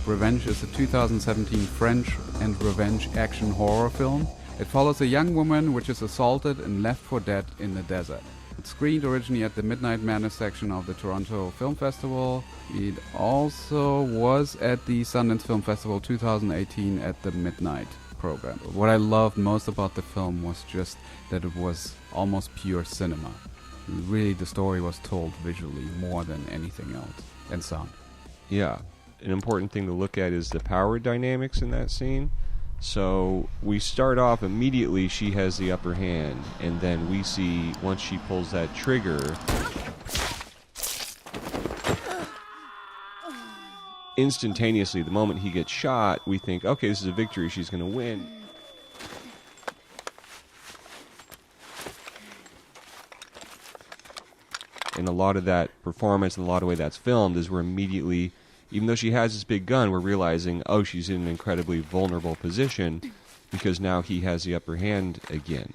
Revenge is a 2017 French and revenge action horror film. It follows a young woman which is assaulted and left for dead in the desert. It screened originally at the Midnight Madness section of the Toronto Film Festival. It also was at the Sundance Film Festival 2018 at the Midnight program. What I loved most about the film was just that it was almost pure cinema. Really, the story was told visually more than anything else, and sound. Yeah. An important thing to look at is the power dynamics in that scene. So we start off immediately, she has the upper hand, and then we see once she pulls that trigger, instantaneously, the moment he gets shot, we think, okay, this is a victory, she's going to win. And a lot of that performance and a lot of the way that's filmed is we're immediately, even though she has this big gun, we're realizing, oh, she's in an incredibly vulnerable position because now he has the upper hand again.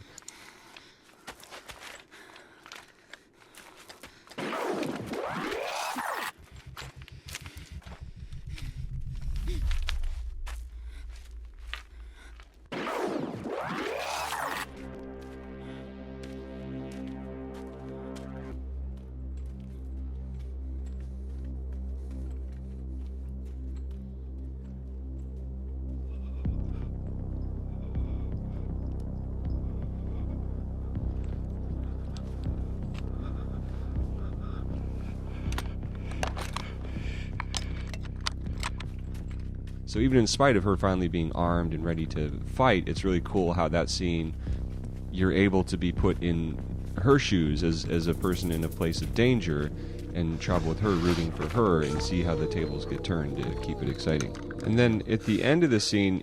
So even in spite of her finally being armed and ready to fight, it's really cool how that scene, you're able to be put in her shoes as a person in a place of danger and travel with her, rooting for her, and see how the tables get turned to keep it exciting. And then at the end of the scene,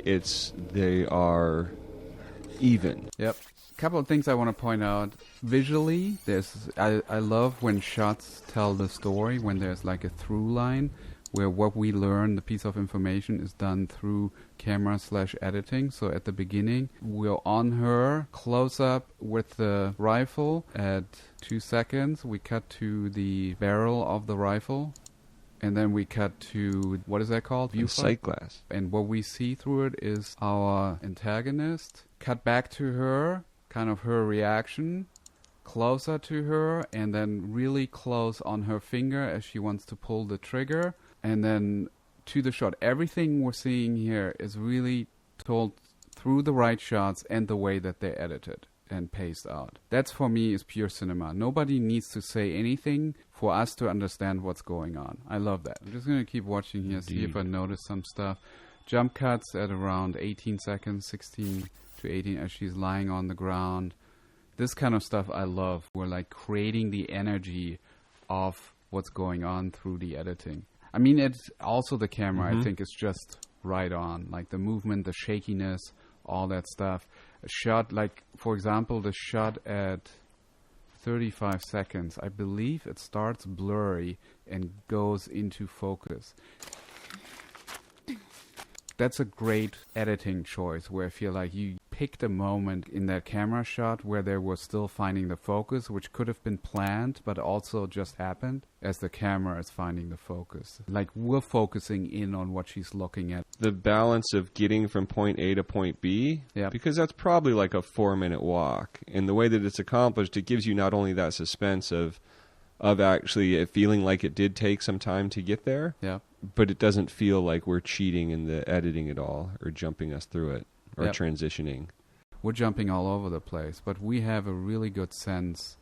they are even. Yep. A couple of things I want to point out. Visually, I love when shots tell the story, when there's like a through line, where what we learn, the piece of information, is done through camera/editing. So at the beginning, we're on her, close up with the rifle at 2 seconds. We cut to the barrel of the rifle. And then we cut to, what is that called? Viewfinder? Sight glass. And what we see through it is our antagonist. Cut back to her, kind of her reaction. Closer to her, and then really close on her finger as she wants to pull the trigger. And then to the shot. Everything we're seeing here is really told through the right shots and the way that they're edited and paced out. That's, for me, is pure cinema. Nobody needs to say anything for us to understand what's going on. I love that. I'm just going to keep watching here, see if I notice some stuff. Jump cuts at around 18 seconds, 16 to 18, as she's lying on the ground. This kind of stuff I love. We're like creating the energy of what's going on through the editing. I mean, it's also the camera, I think, is just right on. Like the movement, the shakiness, all that stuff. A shot, like, for example, the shot at 35 seconds, I believe it starts blurry and goes into focus. That's a great editing choice where I feel like you picked a moment in that camera shot where they were still finding the focus, which could have been planned, but also just happened as the camera is finding the focus. Like, we're focusing in on what she's looking at. The balance of getting from point A to point B, because that's probably like a 4-minute walk. And the way that it's accomplished, it gives you not only that suspense of actually it feeling like it did take some time to get there, but it doesn't feel like we're cheating in the editing at all or jumping us through it or transitioning. We're jumping all over the place, but we have a really good sense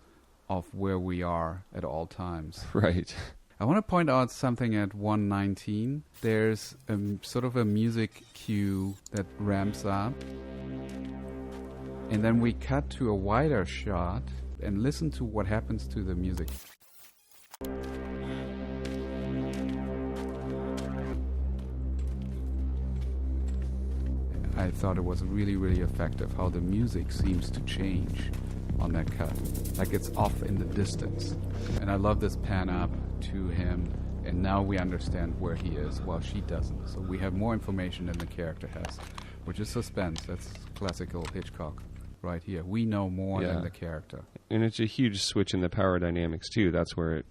of where we are at all times. Right. I want to point out something at 1:19. There's sort of a music cue that ramps up. And then we cut to a wider shot and listen to what happens to the music. I thought it was really, really effective how the music seems to change on that cut. Like it's off in the distance. And I love this pan up to him, and now we understand where he is while she doesn't. So we have more information than the character has, which is suspense. That's classical Hitchcock right here. We know more than the character. And it's a huge switch in the power dynamics too. That's where it,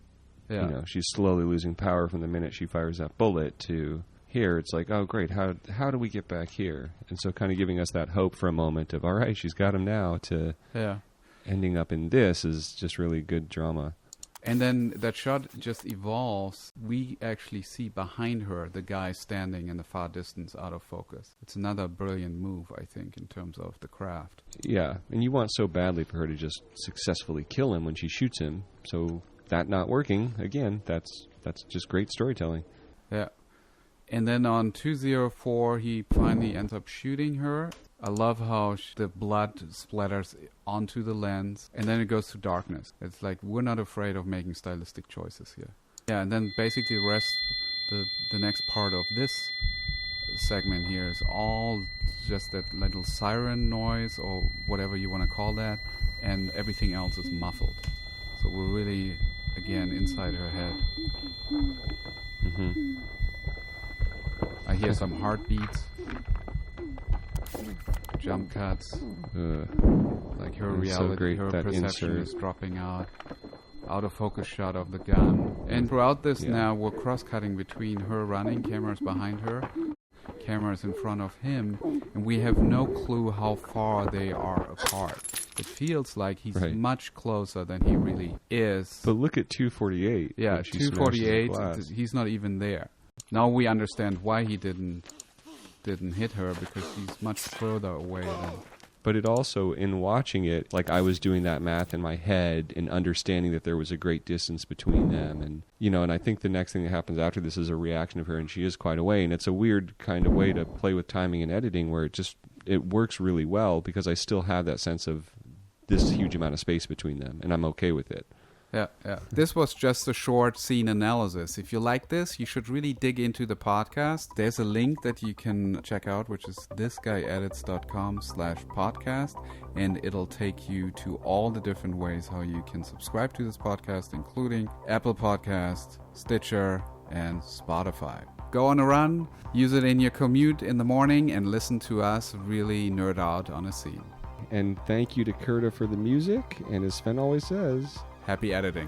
you know, she's slowly losing power from the minute she fires that bullet to Here, it's like, oh, great, how do we get back here? And so kind of giving us that hope for a moment of, all right, she's got him now, to ending up in this is just really good drama. And then that shot just evolves. We actually see behind her the guy standing in the far distance out of focus. It's another brilliant move, I think, in terms of the craft. Yeah, and you want so badly for her to just successfully kill him when she shoots him. So that not working, again, that's just great storytelling. Yeah. And then on 204, he finally ends up shooting her. I love how the blood splatters onto the lens, and then it goes to darkness. It's like, we're not afraid of making stylistic choices here. Yeah, and then basically the next part of this segment here is all just that little siren noise, or whatever you want to call that, and everything else is muffled. So we're really, again, inside her head. Mm-hmm. I hear some heartbeats, jump cuts, like her reality, her perception is dropping out of focus shot of the gun. And throughout this now, we're cross-cutting between her running, cameras behind her, cameras in front of him, and we have no clue how far they are apart. It feels like he's much closer than he really is. But look at 248. Yeah, 248, he's not even there. Now we understand why he didn't hit her, because he's much further away than... But it also, in watching it, like I was doing that math in my head and understanding that there was a great distance between them. And, and I think the next thing that happens after this is a reaction of her, and she is quite away. And it's a weird kind of way to play with timing and editing, where it works really well, because I still have that sense of this huge amount of space between them, and I'm okay with it. Yeah. This was just a short scene analysis. If you like this, you should really dig into the podcast. There's a link that you can check out, which is thisguyedits.com/podcast, and it'll take you to all the different ways how you can subscribe to this podcast, including Apple Podcast, Stitcher, and Spotify. Go on a run, use it in your commute in the morning, and listen to us really nerd out on a scene. And thank you to Curta for the music, and as Sven always says... Happy editing.